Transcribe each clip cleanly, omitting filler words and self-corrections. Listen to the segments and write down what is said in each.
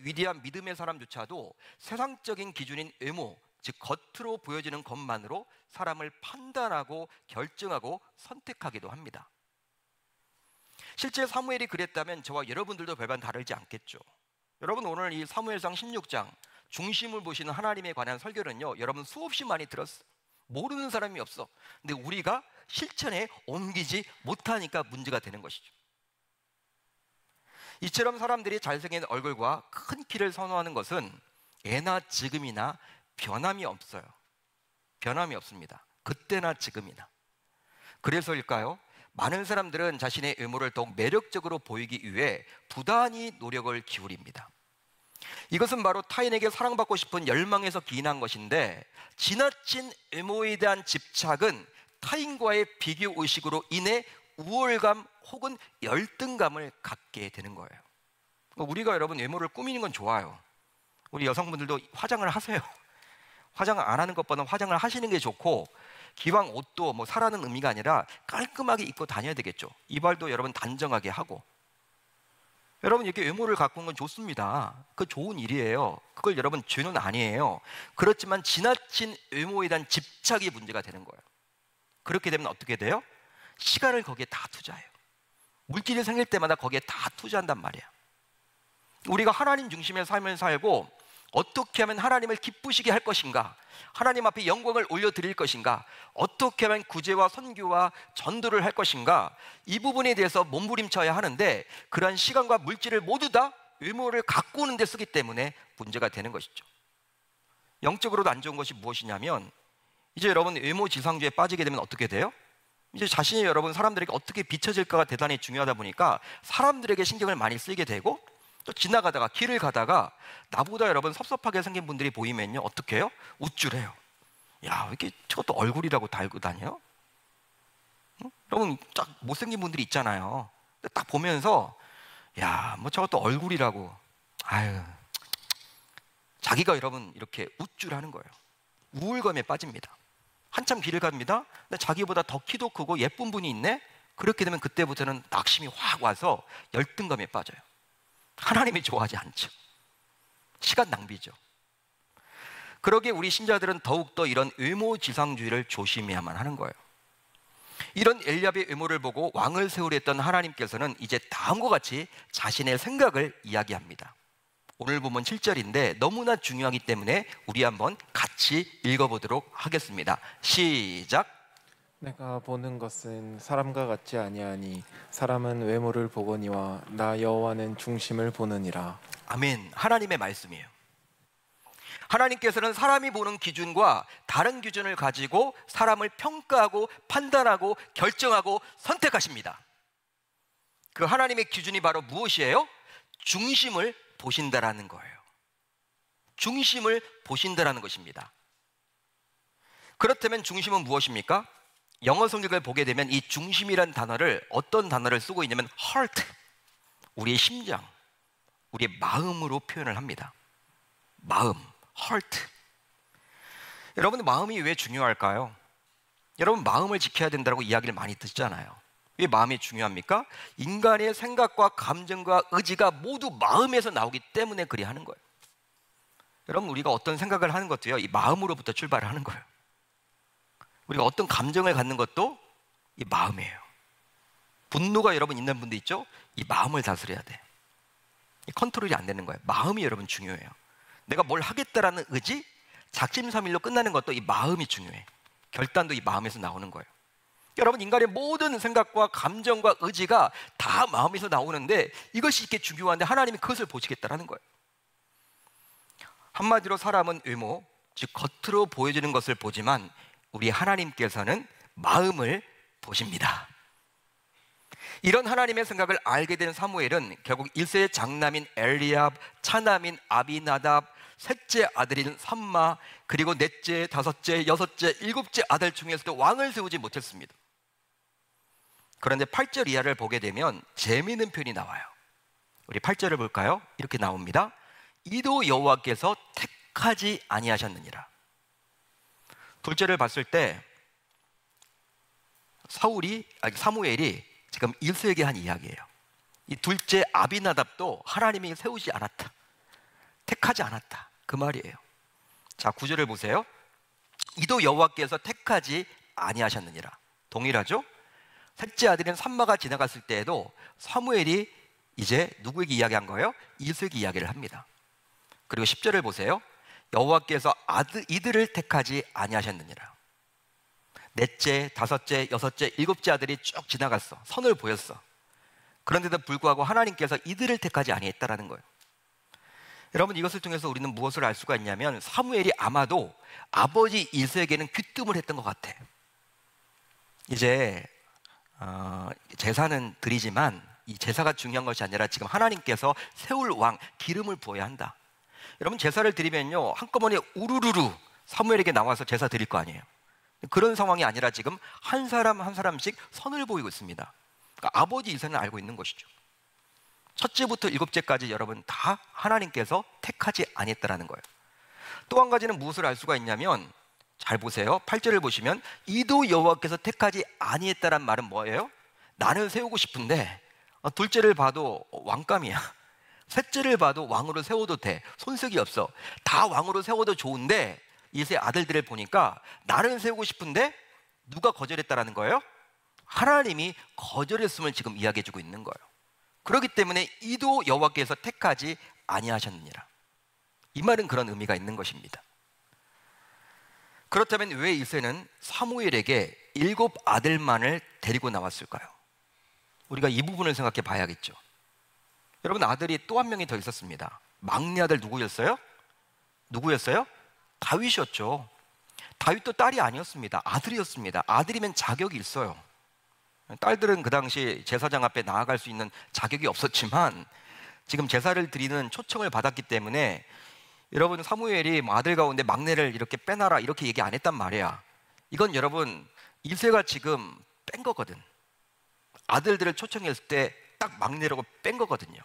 위대한 믿음의 사람조차도 세상적인 기준인 외모, 즉 겉으로 보여지는 것만으로 사람을 판단하고 결정하고 선택하기도 합니다. 실제 사무엘이 그랬다면 저와 여러분들도 별반 다르지 않겠죠. 여러분, 오늘 이 사무엘상 16장 중심을 보시는 하나님에 관한 설교는요, 여러분 수없이 많이 들었어요. 모르는 사람이 없어. 근데 우리가 실천에 옮기지 못하니까 문제가 되는 것이죠. 이처럼 사람들이 잘생긴 얼굴과 큰 키를 선호하는 것은 예나 지금이나 변함이 없어요. 변함이 없습니다. 그때나 지금이나. 그래서일까요? 많은 사람들은 자신의 외모를 더욱 매력적으로 보이기 위해 부단히 노력을 기울입니다. 이것은 바로 타인에게 사랑받고 싶은 열망에서 기인한 것인데, 지나친 외모에 대한 집착은 타인과의 비교 의식으로 인해 우월감 혹은 열등감을 갖게 되는 거예요. 우리가 여러분 외모를 꾸미는 건 좋아요. 우리 여성분들도 화장을 하세요. 화장 안 하는 것보다 화장을 하시는 게 좋고, 기왕 옷도 뭐 사라는 의미가 아니라 깔끔하게 입고 다녀야 되겠죠. 이발도 여러분 단정하게 하고. 여러분, 이렇게 외모를 가꾸는 건 좋습니다. 그 좋은 일이에요. 그걸 여러분 죄는 아니에요. 그렇지만 지나친 외모에 대한 집착이 문제가 되는 거예요. 그렇게 되면 어떻게 돼요? 시간을 거기에 다 투자해요. 물질이 생길 때마다 거기에 다 투자한단 말이야. 우리가 하나님 중심의 삶을 살고 어떻게 하면 하나님을 기쁘시게 할 것인가, 하나님 앞에 영광을 올려드릴 것인가, 어떻게 하면 구제와 선교와 전도를 할 것인가, 이 부분에 대해서 몸부림쳐야 하는데, 그러한 시간과 물질을 모두 다 외모를 가꾸는 데 쓰기 때문에 문제가 되는 것이죠. 영적으로도 안 좋은 것이 무엇이냐면, 이제 여러분 외모 지상주의에 빠지게 되면 어떻게 돼요? 이제 자신이 여러분 사람들에게 어떻게 비춰질까가 대단히 중요하다 보니까 사람들에게 신경을 많이 쓰게 되고, 또 지나가다가 길을 가다가 나보다 여러분 섭섭하게 생긴 분들이 보이면요 어떻게 해요? 우쭐해요. 야, 왜 이렇게 저것도 얼굴이라고 달고 다녀? 응? 여러분 딱 못생긴 분들이 있잖아요. 딱 보면서 야, 뭐 저것도 얼굴이라고. 아유, 자기가 여러분 이렇게 우쭐하는 거예요. 우울감에 빠집니다. 한참 길을 갑니다. 근데 자기보다 더 키도 크고 예쁜 분이 있네? 그렇게 되면 그때부터는 낙심이 확 와서 열등감에 빠져요. 하나님이 좋아하지 않죠. 시간 낭비죠. 그러기에 우리 신자들은 더욱더 이런 외모지상주의를 조심해야만 하는 거예요. 이런 엘리압의 외모를 보고 왕을 세우려 했던 하나님께서는 이제 다음과 같이 자신의 생각을 이야기합니다. 오늘 본문 7절인데 너무나 중요하기 때문에 우리 한번 같이 읽어보도록 하겠습니다. 시작. 내가 보는 것은 사람과 같지 아니하니 사람은 외모를 보거니와 나 여호와는 중심을 보느니라. 아멘. 하나님의 말씀이에요. 하나님께서는 사람이 보는 기준과 다른 기준을 가지고 사람을 평가하고 판단하고 결정하고 선택하십니다. 그 하나님의 기준이 바로 무엇이에요? 중심을 보신다라는 거예요. 중심을 보신다라는 것입니다. 그렇다면 중심은 무엇입니까? 영어 성경을 보게 되면 이 중심이란 단어를 어떤 단어를 쓰고 있냐면 heart, 우리의 심장, 우리의 마음으로 표현을 합니다. 마음, heart. 여러분, 마음이 왜 중요할까요? 여러분, 마음을 지켜야 된다고 이야기를 많이 듣잖아요. 왜 마음이 중요합니까? 인간의 생각과 감정과 의지가 모두 마음에서 나오기 때문에 그리 하는 거예요. 여러분, 우리가 어떤 생각을 하는 것도요, 이 마음으로부터 출발하는 거예요. 우리가 어떤 감정을 갖는 것도 이 마음이에요. 분노가 여러분 있는 분도 있죠? 이 마음을 다스려야 돼. 이 컨트롤이 안 되는 거예요. 마음이 여러분 중요해요. 내가 뭘 하겠다라는 의지, 작심삼일로 끝나는 것도 이 마음이 중요해. 결단도 이 마음에서 나오는 거예요. 여러분, 인간의 모든 생각과 감정과 의지가 다 마음에서 나오는데 이것이 이렇게 중요한데 하나님이 그것을 보시겠다라는 거예요. 한마디로 사람은 외모, 즉 겉으로 보여지는 것을 보지만 우리 하나님께서는 마음을 보십니다. 이런 하나님의 생각을 알게 된 사무엘은 결국 1세의 장남인 엘리압, 차남인 아비나답, 셋째 아들인 삼마, 그리고 넷째, 다섯째, 여섯째, 일곱째 아들 중에서도 왕을 세우지 못했습니다. 그런데 8절 이하를 보게 되면 재미있는 표현이 나와요. 우리 8절을 볼까요? 이렇게 나옵니다. 이도 여호와께서 택하지 아니하셨느니라. 둘째를 봤을 때 사무엘이 지금 1세에게 한 이야기예요. 이 둘째 아비나답도 하나님이 세우지 않았다. 택하지 않았다, 그 말이에요. 자, 9절을 보세요. 이도 여호와께서 택하지 아니하셨느니라. 동일하죠? 셋째 아들인 삼마가 지나갔을 때에도 사무엘이 이제 누구에게 이야기한 거예요? 이스에게 이야기를 합니다. 그리고 10절을 보세요. 여호와께서 이들을 택하지 아니하셨느니라. 넷째, 다섯째, 여섯째, 일곱째 아들이 쭉 지나갔어. 선을 보였어. 그런데도 불구하고 하나님께서 이들을 택하지 아니했다라는 거예요. 여러분, 이것을 통해서 우리는 무엇을 알 수가 있냐면 사무엘이 아마도 아버지 이스에게는 귀뜸을 했던 것 같아. 이제 제사는 드리지만 이 제사가 중요한 것이 아니라 지금 하나님께서 세울 왕, 기름을 부어야 한다. 여러분, 제사를 드리면요 한꺼번에 우르르르 사무엘에게 나와서 제사 드릴 거 아니에요. 그런 상황이 아니라 지금 한 사람 한 사람씩 선을 보이고 있습니다. 그러니까 아버지 이스는 알고 있는 것이죠. 첫째부터 일곱째까지 여러분 다 하나님께서 택하지 아니했다라는 거예요. 또 한 가지는 무엇을 알 수가 있냐면, 잘 보세요. 8절을 보시면 이도 여호와께서 택하지 아니했다란 말은 뭐예요? 나는 세우고 싶은데 둘째를 봐도 왕감이야. 셋째를 봐도 왕으로 세워도 돼. 손색이 없어. 다 왕으로 세워도 좋은데 이세 아들들을 보니까 나는 세우고 싶은데 누가 거절했다라는 거예요? 하나님이 거절했음을 지금 이야기해주고 있는 거예요. 그렇기 때문에 이도 여호와께서 택하지 아니하셨느니라. 이 말은 그런 의미가 있는 것입니다. 그렇다면 왜 이새는 사무엘에게 7 아들만을 데리고 나왔을까요? 우리가 이 부분을 생각해 봐야겠죠. 여러분, 아들이 또 한 명이 더 있었습니다. 막내 아들 누구였어요? 누구였어요? 다윗이었죠. 다윗도 딸이 아니었습니다. 아들이었습니다. 아들이면 자격이 있어요. 딸들은 그 당시 제사장 앞에 나아갈 수 있는 자격이 없었지만 지금 제사를 드리는 초청을 받았기 때문에 여러분, 사무엘이 아들 가운데 막내를 이렇게 빼놔라 이렇게 얘기 안 했단 말이야. 이건 여러분 이새가 지금 뺀 거거든. 아들들을 초청했을 때 딱 막내라고 뺀 거거든요.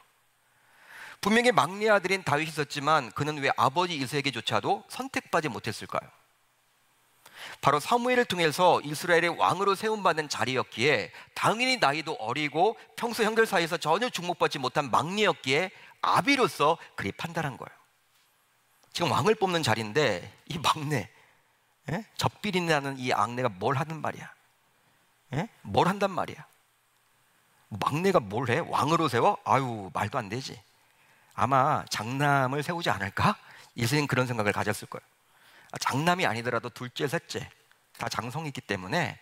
분명히 막내 아들인 다윗이 있었지만 그는 왜 아버지 이새에게조차도 선택받지 못했을까요? 바로 사무엘을 통해서 이스라엘의 왕으로 세움받는 자리였기에 당연히 나이도 어리고 평소 형들 사이에서 전혀 주목받지 못한 막내였기에 아비로서 그리 판단한 거예요. 지금 왕을 뽑는 자리인데 이 막내, 젖비린내나는 이 막내가 뭘 하는 말이야? 뭘 한단 말이야? 막내가 뭘 해? 왕으로 세워? 아유, 말도 안 되지. 아마 장남을 세우지 않을까? 이세는 그런 생각을 가졌을 거예요. 장남이 아니더라도 둘째, 셋째 다 장성이 있기 때문에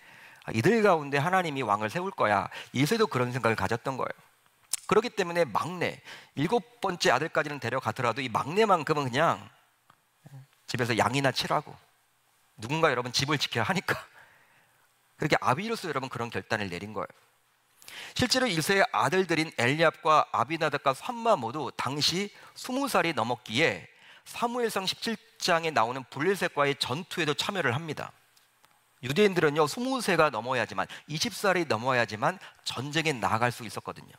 이들 가운데 하나님이 왕을 세울 거야. 이세도 그런 생각을 가졌던 거예요. 그렇기 때문에 막내, 7번째 아들까지는 데려가더라도 이 막내만큼은 그냥 집에서 양이나 치라고, 누군가 여러분 집을 지켜야 하니까 그렇게 아비로서 여러분 그런 결단을 내린 거예요. 실제로 이세의 아들들인 엘리압과 아비나답과 삼마 모두 당시 20살이 넘었기에 사무엘상 17장에 나오는 블레셋과의 전투에도 참여를 합니다. 유대인들은요 20세가 넘어야지만, 20살이 넘어야지만 전쟁에 나아갈 수 있었거든요.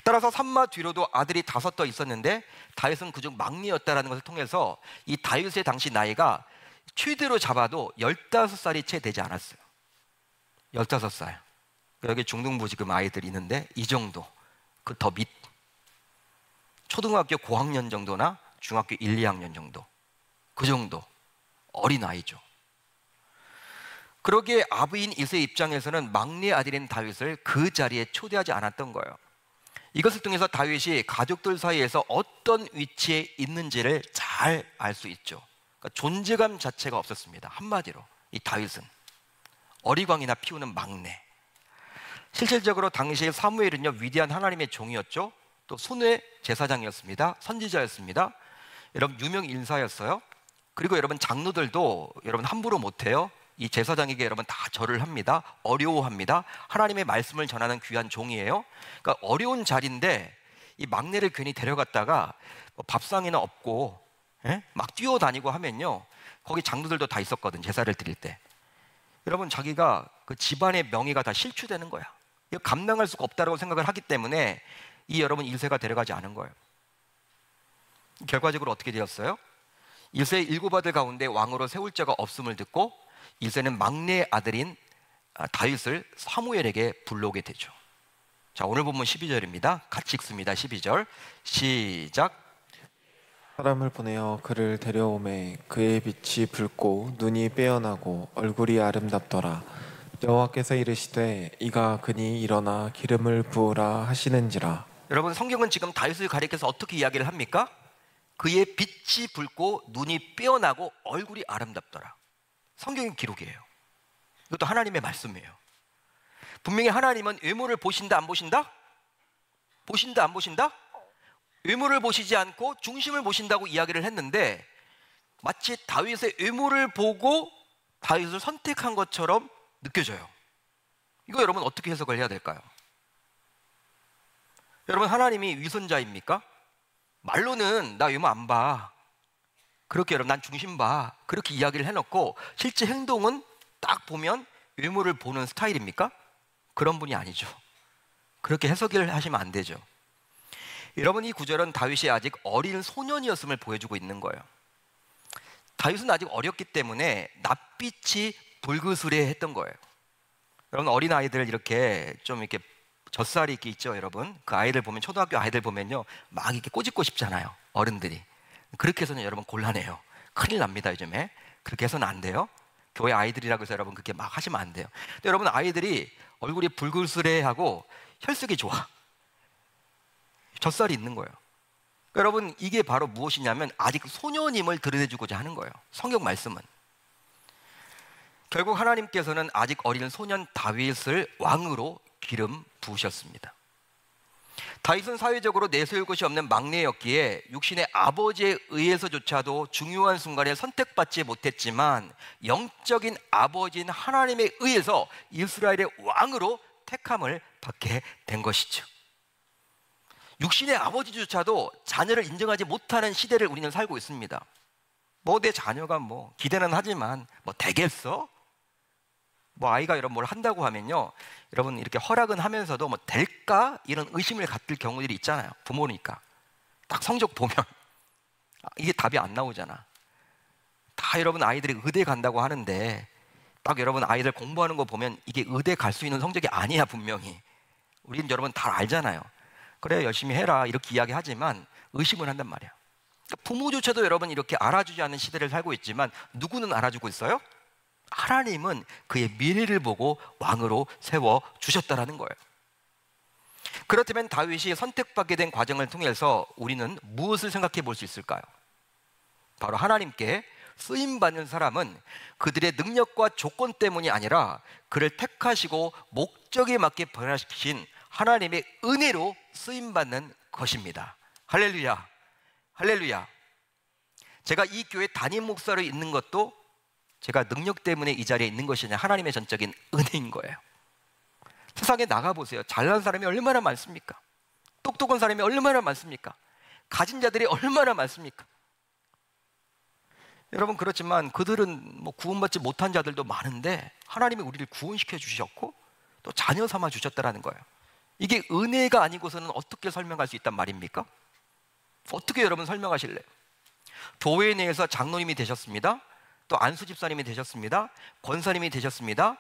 따라서 삼마 뒤로도 아들이 5 더 있었는데 다윗은 그중 막내였다라는 것을 통해서 이 다윗의 당시 나이가 최대로 잡아도 15살이 채 되지 않았어요. 15살. 여기 중등부 지금 아이들이 있는데 이 정도, 그 더 밑, 초등학교 고학년 정도나 중학교 1, 2학년 정도, 그 정도 어린 아이죠. 그러기에 아비인 이새의 입장에서는 막내 아들인 다윗을 그 자리에 초대하지 않았던 거예요. 이것을 통해서 다윗이 가족들 사이에서 어떤 위치에 있는지를 잘 알 수 있죠. 그러니까 존재감 자체가 없었습니다. 한마디로 이 다윗은 어리광이나 피우는 막내. 실질적으로 당시에 사무엘은요 위대한 하나님의 종이었죠. 또 손의 제사장이었습니다. 선지자였습니다. 여러분 유명 인사였어요. 그리고 여러분 장로들도 여러분 함부로 못해요. 이 제사장에게 여러분 다 절을 합니다. 어려워합니다. 하나님의 말씀을 전하는 귀한 종이에요. 그러니까 어려운 자리인데 이 막내를 괜히 데려갔다가 뭐 밥상이나 없고 막 뛰어다니고 하면요 거기 장로들도 다 있었거든. 제사를 드릴 때 여러분 자기가 그 집안의 명예가 다 실추되는 거야. 이거 감당할 수가 없다고 생각을 하기 때문에 이 여러분 이새가 데려가지 않은 거예요. 결과적으로 어떻게 되었어요? 이새의 7 아들 가운데 왕으로 세울 자가 없음을 듣고 이새는 막내 아들인 다윗을 사무엘에게 불러오게 되죠. 자, 오늘 본문 12절입니다. 같이 읽습니다. 12절 시작. 사람을 보내어 그를 데려오매 그의 빛이 붉고 눈이 빼어나고 얼굴이 아름답더라. 여호와께서 이르시되 이가 그니 일어나 기름을 부으라 하시는지라. 여러분, 성경은 지금 다윗을 가리켜서 어떻게 이야기를 합니까? 그의 빛이 붉고 눈이 빼어나고 얼굴이 아름답더라. 성경의 기록이에요. 이것도 하나님의 말씀이에요. 분명히 하나님은 외모를 보신다 안 보신다? 보신다 안 보신다? 외모를 보시지 않고 중심을 보신다고 이야기를 했는데, 마치 다윗의 외모를 보고 다윗을 선택한 것처럼 느껴져요. 이거 여러분 어떻게 해석을 해야 될까요? 여러분, 하나님이 위선자입니까? 말로는 나 외모 안 봐, 그렇게 여러분 난 중심 봐, 그렇게 이야기를 해놓고 실제 행동은 딱 보면 외모를 보는 스타일입니까? 그런 분이 아니죠. 그렇게 해석을 하시면 안 되죠. 여러분, 이 구절은 다윗이 아직 어린 소년이었음을 보여주고 있는 거예요. 다윗은 아직 어렸기 때문에 낯빛이 불그스레했던 거예요. 여러분, 어린 아이들 이렇게 좀 이렇게 젖살이 이렇게 있죠, 여러분. 그 아이들 보면, 초등학교 아이들 보면요, 막 이렇게 꼬집고 싶잖아요, 어른들이. 그렇게 해서는 여러분 곤란해요. 큰일 납니다, 요즘에. 그렇게 해서는 안 돼요. 교회 아이들이라고 해서 여러분 그렇게 막 하시면 안 돼요. 근데 여러분, 아이들이 얼굴이 불그스레하고 혈색이 좋아, 젖살이 있는 거예요. 그러니까 여러분, 이게 바로 무엇이냐면 아직 소년임을 드러내주고자 하는 거예요. 성경 말씀은. 결국 하나님께서는 아직 어린 소년 다윗을 왕으로 기름 부으셨습니다. 다윗은 사회적으로 내세울 것이 없는 막내였기에 육신의 아버지에 의해서조차도 중요한 순간에 선택받지 못했지만, 영적인 아버지인 하나님에 의해서 이스라엘의 왕으로 택함을 받게 된 것이죠. 육신의 아버지조차도 자녀를 인정하지 못하는 시대를 우리는 살고 있습니다. 뭐 내 자녀가 뭐 기대는 하지만 뭐 되겠어? 뭐 아이가 여러분 뭘 한다고 하면요, 여러분 이렇게 허락은 하면서도 뭐 될까? 이런 의심을 갖을 경우들이 있잖아요. 부모니까 딱 성적 보면 이게 답이 안 나오잖아. 다 여러분 아이들이 의대 간다고 하는데, 딱 여러분 아이들 공부하는 거 보면 이게 의대 갈 수 있는 성적이 아니야, 분명히. 우리는 여러분 다 알잖아요. 그래, 열심히 해라, 이렇게 이야기하지만 의심을 한단 말이야. 부모조차도 여러분 이렇게 알아주지 않는 시대를 살고 있지만, 누구는 알아주고 있어요? 하나님은 그의 미래를 보고 왕으로 세워주셨다라는 거예요. 그렇다면 다윗이 선택받게 된 과정을 통해서 우리는 무엇을 생각해 볼 수 있을까요? 바로 하나님께 쓰임받는 사람은 그들의 능력과 조건 때문이 아니라 그를 택하시고 목적에 맞게 변화시키신 하나님의 은혜로 쓰임받는 것입니다. 할렐루야, 할렐루야. 제가 이 교회 담임 목사로 있는 것도 제가 능력 때문에 이 자리에 있는 것이 아니라 하나님의 전적인 은혜인 거예요. 세상에 나가보세요. 잘난 사람이 얼마나 많습니까? 똑똑한 사람이 얼마나 많습니까? 가진 자들이 얼마나 많습니까? 여러분, 그렇지만 그들은 뭐 구원받지 못한 자들도 많은데 하나님이 우리를 구원시켜 주셨고 또 자녀 삼아 주셨다는 거예요. 이게 은혜가 아니고서는 어떻게 설명할 수 있단 말입니까? 어떻게 여러분 설명하실래요? 교회 내에서 장로님이 되셨습니다. 또 안수 집사님이 되셨습니다. 권사님이 되셨습니다.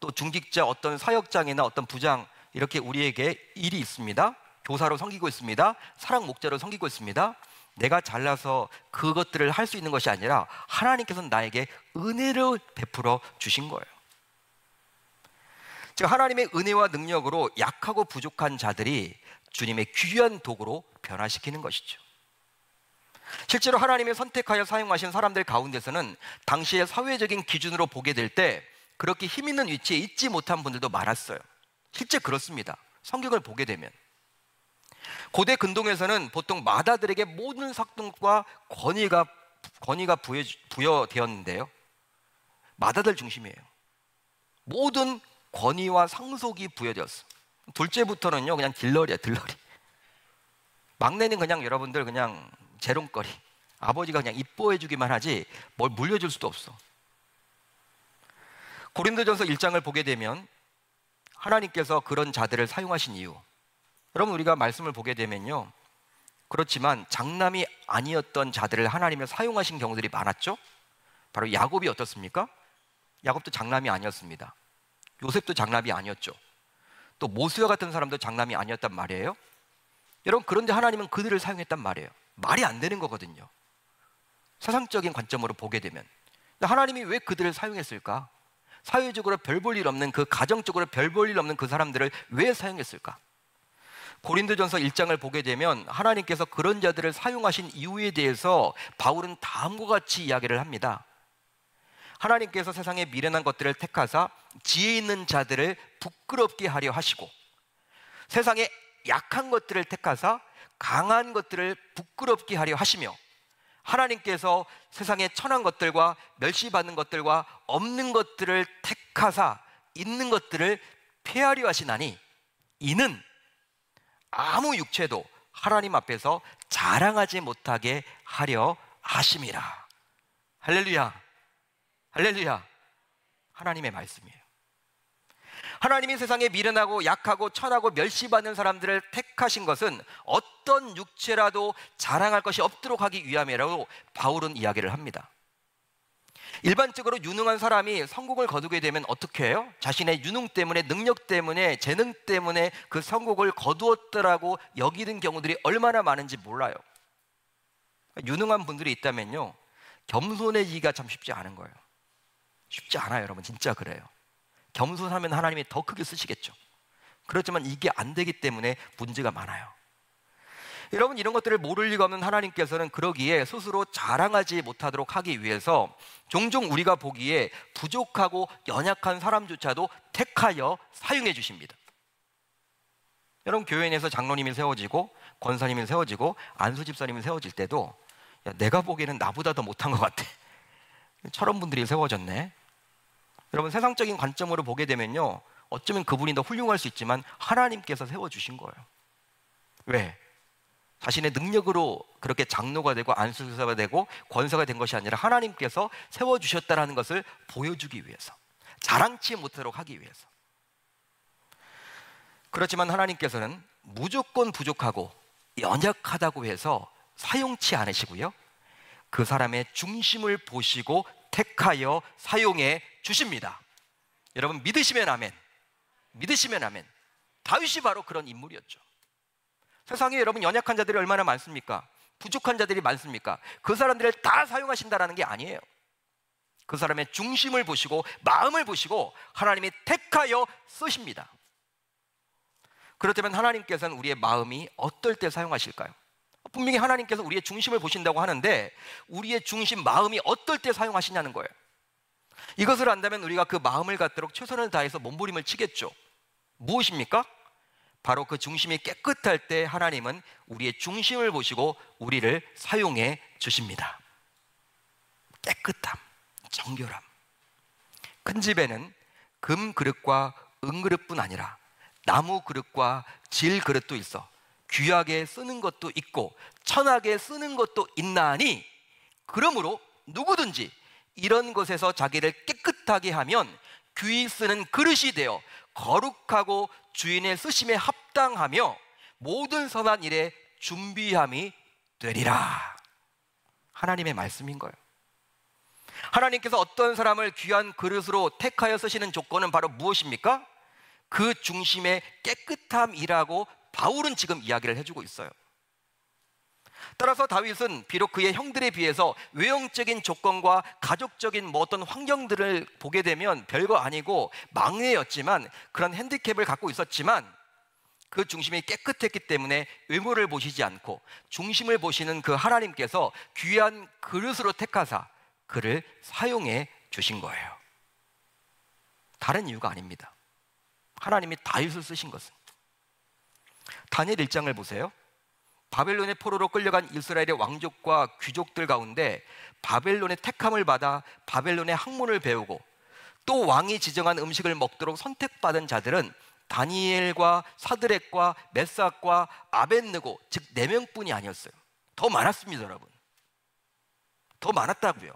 또 중직자, 어떤 사역장이나 어떤 부장, 이렇게 우리에게 일이 있습니다. 교사로 섬기고 있습니다. 사랑 목자로 섬기고 있습니다. 내가 잘나서 그것들을 할 수 있는 것이 아니라 하나님께서는 나에게 은혜를 베풀어 주신 거예요. 즉, 하나님의 은혜와 능력으로 약하고 부족한 자들이 주님의 귀한 도구로 변화시키는 것이죠. 실제로 하나님이 선택하여 사용하신 사람들 가운데서는 당시의 사회적인 기준으로 보게 될 때 그렇게 힘 있는 위치에 있지 못한 분들도 많았어요. 실제 그렇습니다. 성경을 보게 되면 고대 근동에서는 보통 마다들에게 모든 삭동과 권위가 부여되었는데요, 마다들 중심이에요. 모든 권위와 상속이 부여되었어. 둘째부터는요 그냥 들러리야, 들러리. 막내는 그냥 여러분들 그냥 재롱거리. 아버지가 그냥 이뻐해 주기만 하지 뭘 물려줄 수도 없어. 고린도전서 1장을 보게 되면 하나님께서 그런 자들을 사용하신 이유, 여러분 우리가 말씀을 보게 되면요, 그렇지만 장남이 아니었던 자들을 하나님이 사용하신 경우들이 많았죠. 바로 야곱이 어떻습니까? 야곱도 장남이 아니었습니다. 요셉도 장남이 아니었죠. 또 모세와 같은 사람도 장남이 아니었단 말이에요. 여러분, 그런데 하나님은 그들을 사용했단 말이에요. 말이 안 되는 거거든요. 세상적인 관점으로 보게 되면. 하나님이 왜 그들을 사용했을까? 사회적으로 별 볼 일 없는, 그 가정적으로 별 볼 일 없는 그 사람들을 왜 사용했을까? 고린도전서 1장을 보게 되면 하나님께서 그런 자들을 사용하신 이유에 대해서 바울은 다음과 같이 이야기를 합니다. 하나님께서 세상에 미련한 것들을 택하사 지혜 있는 자들을 부끄럽게 하려 하시고, 세상에 약한 것들을 택하사 강한 것들을 부끄럽게 하려 하시며, 하나님께서 세상에 천한 것들과 멸시받는 것들과 없는 것들을 택하사 있는 것들을 폐하려 하시나니, 이는 아무 육체도 하나님 앞에서 자랑하지 못하게 하려 하심이라. 할렐루야, 할렐루야. 하나님의 말씀이에요. 하나님이 세상에 미련하고 약하고 천하고 멸시받는 사람들을 택하신 것은 어떤 육체라도 자랑할 것이 없도록 하기 위함이라고 바울은 이야기를 합니다. 일반적으로 유능한 사람이 성공을 거두게 되면 어떻게 해요? 자신의 유능 때문에, 능력 때문에, 재능 때문에 그 성공을 거두었더라고 여기는 경우들이 얼마나 많은지 몰라요. 유능한 분들이 있다면요, 겸손해지기가 참 쉽지 않은 거예요. 쉽지 않아요, 여러분. 진짜 그래요. 겸손하면 하나님이 더 크게 쓰시겠죠. 그렇지만 이게 안 되기 때문에 문제가 많아요. 여러분, 이런 것들을 모를 리가 없는 하나님께서는 그러기에 스스로 자랑하지 못하도록 하기 위해서 종종 우리가 보기에 부족하고 연약한 사람조차도 택하여 사용해 주십니다. 여러분, 교회 내에서 장로님이 세워지고 권사님이 세워지고 안수 집사님이 세워질 때도, 야, 내가 보기에는 나보다 더 못한 것 같아, 저런 분들이 세워졌네. 여러분, 세상적인 관점으로 보게 되면요, 어쩌면 그분이 더 훌륭할 수 있지만 하나님께서 세워주신 거예요. 왜? 자신의 능력으로 그렇게 장로가 되고 안수사가 되고 권사가 된 것이 아니라 하나님께서 세워주셨다는 것을 보여주기 위해서, 자랑치 못하도록 하기 위해서. 그렇지만 하나님께서는 무조건 부족하고 연약하다고 해서 사용치 않으시고요, 그 사람의 중심을 보시고 택하여 사용해 주십니다. 여러분, 믿으시면 아멘. 믿으시면 아멘. 다윗이 바로 그런 인물이었죠. 세상에 여러분, 연약한 자들이 얼마나 많습니까? 부족한 자들이 많습니까? 그 사람들을 다 사용하신다는 게 아니에요. 그 사람의 중심을 보시고 마음을 보시고 하나님이 택하여 쓰십니다. 그렇다면 하나님께서는 우리의 마음이 어떨 때 사용하실까요? 분명히 하나님께서 우리의 중심을 보신다고 하는데 우리의 중심, 마음이 어떨 때 사용하시냐는 거예요. 이것을 안다면 우리가 그 마음을 갖도록 최선을 다해서 몸부림을 치겠죠. 무엇입니까? 바로 그 중심이 깨끗할 때 하나님은 우리의 중심을 보시고 우리를 사용해 주십니다. 깨끗함, 정결함. 큰 집에는 금 그릇과 은 그릇뿐 아니라 나무 그릇과 질 그릇도 있어 귀하게 쓰는 것도 있고 천하게 쓰는 것도 있나니, 그러므로 누구든지 이런 것에서 자기를 깨끗하게 하면 귀히 쓰는 그릇이 되어 거룩하고 주인의 쓰심에 합당하며 모든 선한 일에 준비함이 되리라. 하나님의 말씀인 거예요. 하나님께서 어떤 사람을 귀한 그릇으로 택하여 쓰시는 조건은 바로 무엇입니까? 그 중심의 깨끗함이라고 바울은 지금 이야기를 해주고 있어요. 따라서 다윗은 비록 그의 형들에 비해서 외형적인 조건과 가족적인 어떤 환경들을 보게 되면 별거 아니고 막내였지만, 그런 핸디캡을 갖고 있었지만 그 중심이 깨끗했기 때문에 외모를 보시지 않고 중심을 보시는 그 하나님께서 귀한 그릇으로 택하사 그를 사용해 주신 거예요. 다른 이유가 아닙니다. 하나님이 다윗을 쓰신 것은, 다니엘 1장을 보세요. 바벨론의 포로로 끌려간 이스라엘의 왕족과 귀족들 가운데 바벨론의 택함을 받아 바벨론의 학문을 배우고 또 왕이 지정한 음식을 먹도록 선택받은 자들은 다니엘과 사드렉과 메삭과 아벳느고, 즉 4명뿐이 아니었어요. 더 많았습니다, 여러분. 더 많았다고요.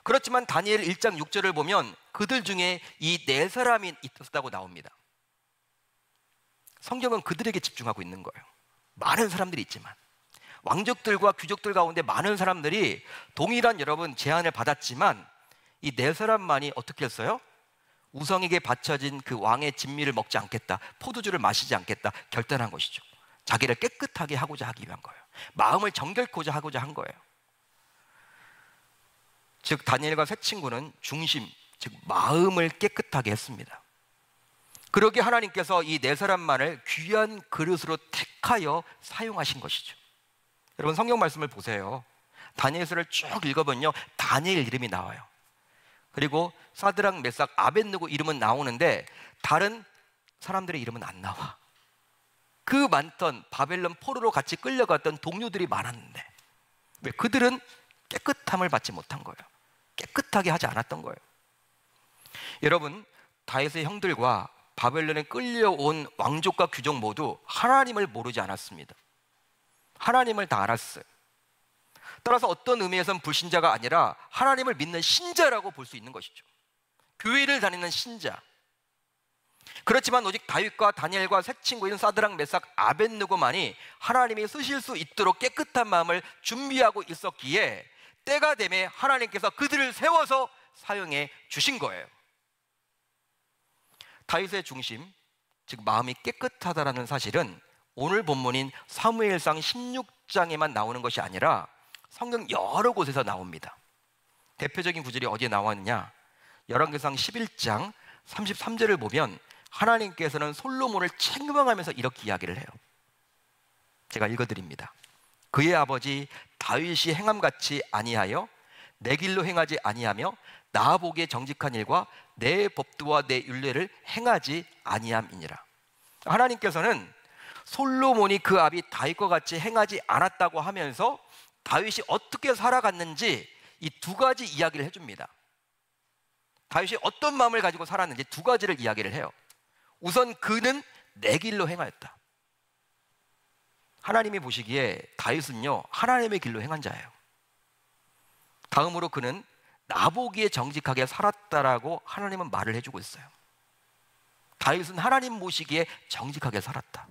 그렇지만 다니엘 1장 6절을 보면 그들 중에 이 4사람이 있었다고 나옵니다. 성경은 그들에게 집중하고 있는 거예요. 많은 사람들이 있지만 왕족들과 귀족들 가운데 많은 사람들이 동일한 여러분 제안을 받았지만 이 4사람만이 어떻게 했어요? 우상에게 바쳐진 그 왕의 진미를 먹지 않겠다, 포도주를 마시지 않겠다 결단한 것이죠. 자기를 깨끗하게 하고자 하기 위한 거예요. 마음을 정결코자 하고자 한 거예요. 즉 다니엘과 세 친구는 중심, 즉 마음을 깨끗하게 했습니다. 그러기에 하나님께서 이 네 사람만을 귀한 그릇으로 택하여 사용하신 것이죠. 여러분 성경 말씀을 보세요. 다니엘서를 쭉 읽어보면요, 다니엘 이름이 나와요. 그리고 사드락, 메삭, 아벳느고 이름은 나오는데 다른 사람들의 이름은 안 나와. 그 많던 바벨론 포로로 같이 끌려갔던 동료들이 많았는데 왜? 그들은 깨끗함을 받지 못한 거예요. 깨끗하게 하지 않았던 거예요. 여러분, 다윗의 형들과 바벨론에 끌려온 왕족과 귀족 모두 하나님을 모르지 않았습니다. 하나님을 다 알았어요. 따라서 어떤 의미에서는 불신자가 아니라 하나님을 믿는 신자라고 볼 수 있는 것이죠. 교회를 다니는 신자. 그렇지만 오직 다윗과 다니엘과 세 친구인 사드락, 메삭, 아벳느고만이 하나님이 쓰실 수 있도록 깨끗한 마음을 준비하고 있었기에 때가 되매 하나님께서 그들을 세워서 사용해 주신 거예요. 다윗의 중심, 즉 마음이 깨끗하다라는 사실은 오늘 본문인 사무엘상 16장에만 나오는 것이 아니라 성경 여러 곳에서 나옵니다. 대표적인 구절이 어디에 나왔느냐? 열왕기상 11장 33절을 보면 하나님께서는 솔로몬을 책망하면서 이렇게 이야기를 해요. 제가 읽어드립니다. 그의 아버지 다윗이 행함같이 아니하여 내 길로 행하지 아니하며 나 보기에 정직한 일과 내 법도와 내 율례를 행하지 아니함이니라. 하나님께서는 솔로몬이 그 아비 다윗과 같이 행하지 않았다고 하면서 다윗이 어떻게 살아갔는지 이 두 가지 이야기를 해줍니다. 다윗이 어떤 마음을 가지고 살았는지 두 가지를 이야기를 해요. 우선 그는 내 길로 행하였다. 하나님이 보시기에 다윗은요, 하나님의 길로 행한 자예요. 다음으로 그는 나보기에 정직하게 살았다라고 하나님은 말을 해주고 있어요. 다윗은 하나님 보시기에 정직하게 살았다.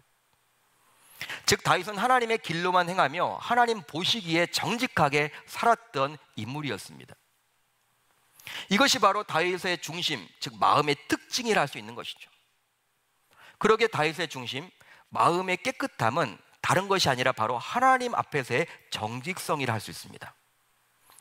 즉 다윗은 하나님의 길로만 행하며 하나님 보시기에 정직하게 살았던 인물이었습니다. 이것이 바로 다윗의 중심, 즉 마음의 특징이라 할 수 있는 것이죠. 그러기에 다윗의 중심, 마음의 깨끗함은 다른 것이 아니라 바로 하나님 앞에서의 정직성이라 할 수 있습니다.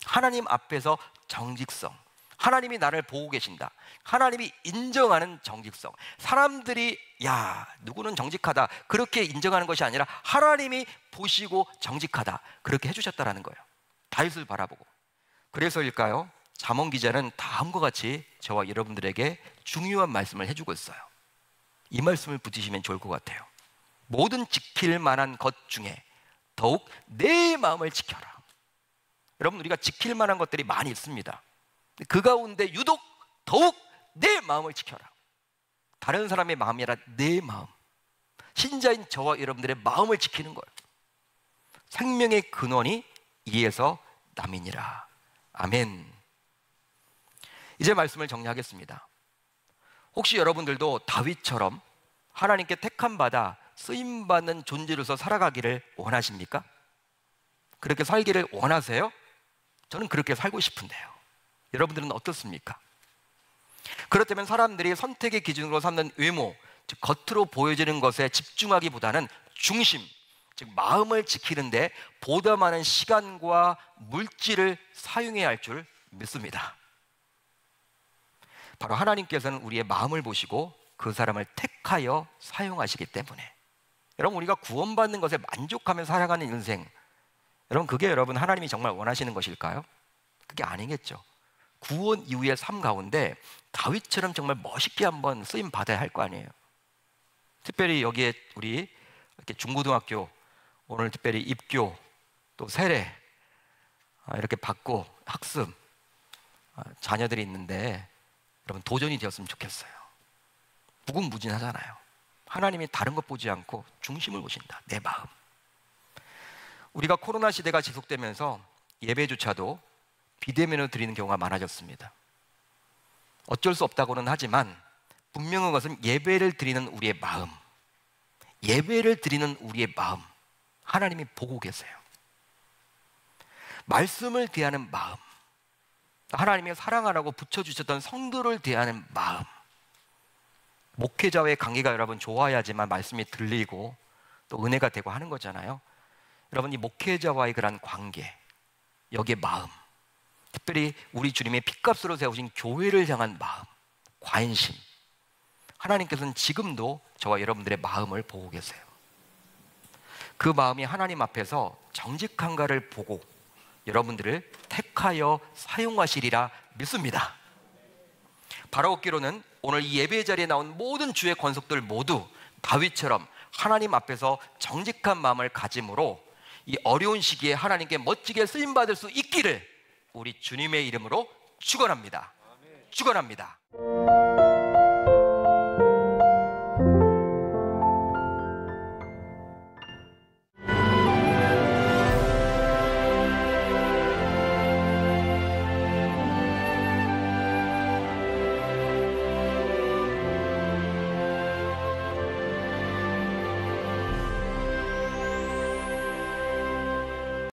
하나님 앞에서 정직성, 하나님이 나를 보고 계신다, 하나님이 인정하는 정직성. 사람들이 야 누구는 정직하다 그렇게 인정하는 것이 아니라 하나님이 보시고 정직하다 그렇게 해주셨다라는 거예요. 다윗을 바라보고. 그래서일까요? 잠언 기자는 다음과 같이 저와 여러분들에게 중요한 말씀을 해주고 있어요. 이 말씀을 붙이시면 좋을 것 같아요. 모든 지킬 만한 것 중에 더욱 내 마음을 지켜라. 여러분, 우리가 지킬 만한 것들이 많이 있습니다. 그 가운데 유독 더욱 내 마음을 지켜라. 다른 사람의 마음이 아니라 내 마음, 신자인 저와 여러분들의 마음을 지키는 거예요. 생명의 근원이 이에서 남이니라. 아멘. 이제 말씀을 정리하겠습니다. 혹시 여러분들도 다윗처럼 하나님께 택함 받아 쓰임받는 존재로서 살아가기를 원하십니까? 그렇게 살기를 원하세요? 저는 그렇게 살고 싶은데요. 여러분들은 어떻습니까? 그렇다면 사람들이 선택의 기준으로 삼는 외모, 즉 겉으로 보여지는 것에 집중하기보다는 중심, 즉 마음을 지키는데 보다 많은 시간과 물질을 사용해야 할 줄 믿습니다. 바로 하나님께서는 우리의 마음을 보시고 그 사람을 택하여 사용하시기 때문에, 여러분, 우리가 구원받는 것에 만족하며 살아가는 인생, 여러분, 그게 여러분 하나님이 정말 원하시는 것일까요? 그게 아니겠죠. 구원 이후의 삶 가운데 다윗처럼 정말 멋있게 한번 쓰임 받아야 할 거 아니에요. 특별히 여기에 우리 이렇게 중고등학교, 오늘 특별히 입교, 또 세례 이렇게 받고 학습 자녀들이 있는데 여러분 도전이 되었으면 좋겠어요. 무궁무진하잖아요. 하나님이 다른 것 보지 않고 중심을 보신다. 내 마음. 우리가 코로나 시대가 지속되면서 예배조차도 비대면으로 드리는 경우가 많아졌습니다. 어쩔 수 없다고는 하지만 분명한 것은 예배를 드리는 우리의 마음, 예배를 드리는 우리의 마음, 하나님이 보고 계세요. 말씀을 대하는 마음, 하나님이 사랑하라고 붙여주셨던 성도를 대하는 마음. 목회자의 관계가 여러분 좋아야지만 말씀이 들리고 또 은혜가 되고 하는 거잖아요. 여러분, 이 목회자와의 그런 관계, 여기에 마음, 특별히 우리 주님의 핏값으로 세우신 교회를 향한 마음, 관심, 하나님께서는 지금도 저와 여러분들의 마음을 보고 계세요. 그 마음이 하나님 앞에서 정직한가를 보고 여러분들을 택하여 사용하시리라 믿습니다. 바라옵기로는 오늘 이 예배 자리에 나온 모든 주의 권속들 모두 다윗처럼 하나님 앞에서 정직한 마음을 가짐으로 이 어려운 시기에 하나님께 멋지게 쓰임받을 수 있기를 우리 주님의 이름으로 축원합니다. 축원합니다.